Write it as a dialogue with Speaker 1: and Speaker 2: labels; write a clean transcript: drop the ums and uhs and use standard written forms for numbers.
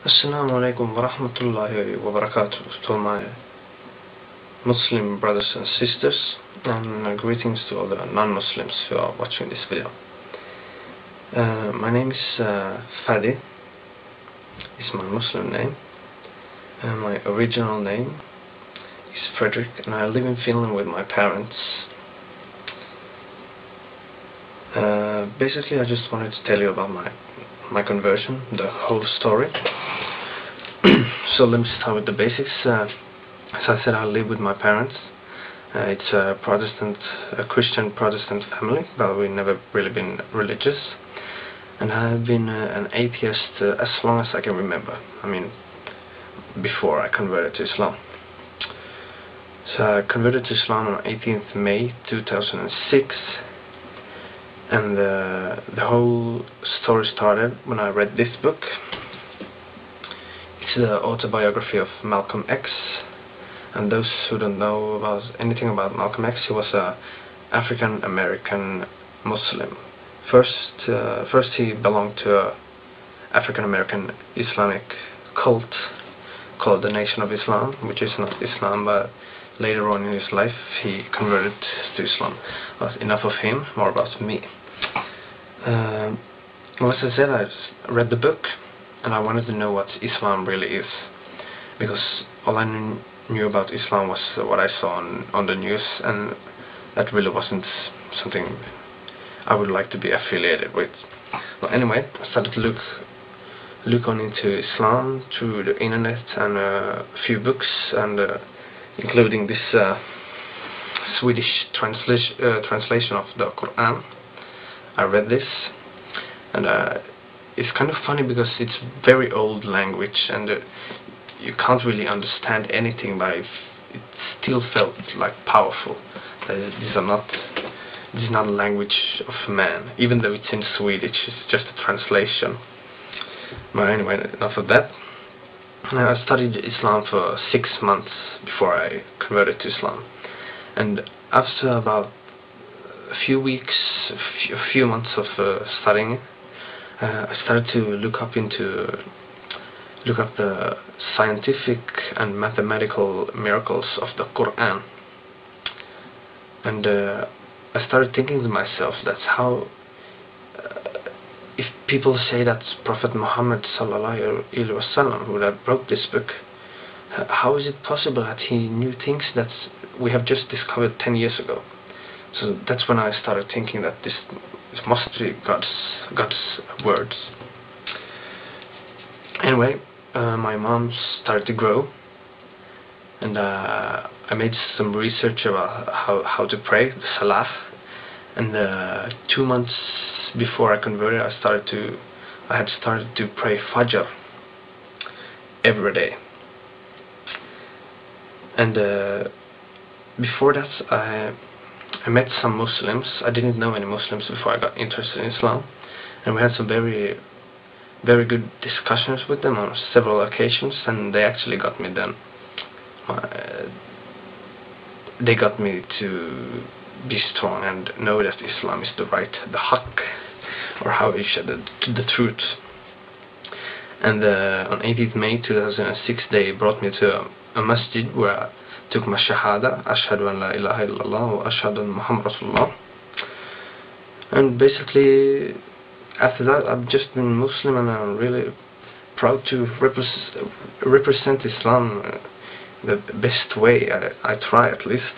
Speaker 1: Assalamu alaikum wa rahmatullahi wa barakatuh to all my Muslim brothers and sisters, and greetings to all the non-Muslims who are watching this video. My name is Fadi, is my Muslim name, and my original name is Frederick, and I live in Finland with my parents. Basically, I just wanted to tell you about my conversion, the whole story. So let me start with the basics. As I said, I live with my parents. It's a Christian Protestant family, but we've never really been religious. And I've been an atheist as long as I can remember. I mean, before I converted to Islam. So I converted to Islam on 18th May 2006. And the whole story started when I read this book. It's the autobiography of Malcolm X. And those who don't know anything about Malcolm X, he was an African American Muslim. First he belonged to an African American Islamic cult called the Nation of Islam, which is not Islam, but later on in his life he converted to Islam. But enough of him, more about me. Well, as I said, I read the book and I wanted to know what Islam really is, because all I knew about Islam was what I saw on the news, and that really wasn't something I would like to be affiliated with. Well, anyway, I started to look on into Islam through the internet and a few books, and including this Swedish translation of the Quran. I read this, and it's kind of funny because it's very old language, and you can't really understand anything, but it still felt like powerful. This is not a language of man, even though it's in Swedish. It's just a translation. But anyway, enough of that. I studied Islam for 6 months before I converted to Islam, and after about a few months of studying, I started to look up the scientific and mathematical miracles of the Quran, and I started thinking to myself, that's how if people say that Prophet Muhammad sallallahu alaihi wasallam, who wrote this book, how is it possible that he knew things that we have just discovered 10 years ago? So that's when I started thinking that this must be God's words. Anyway, my mom started to grow, and I made some research about how to pray, the Salah, and 2 months before I converted, I had started to pray Fajr every day. And before that, I met some Muslims. I didn't know any Muslims before I got interested in Islam, and we had some very, very good discussions with them on several occasions, and they actually got me then. They got me to be strong and know that Islam is the haqq, or how you said the truth. And on 18th May 2006, they brought me to a masjid where I took my shahada, ashhadu an la ilaha illallah wa ashhadu anna Muhammad Rasulullah. And basically, after that, I've just been Muslim, and I'm really proud to represent Islam the best way I try, at least.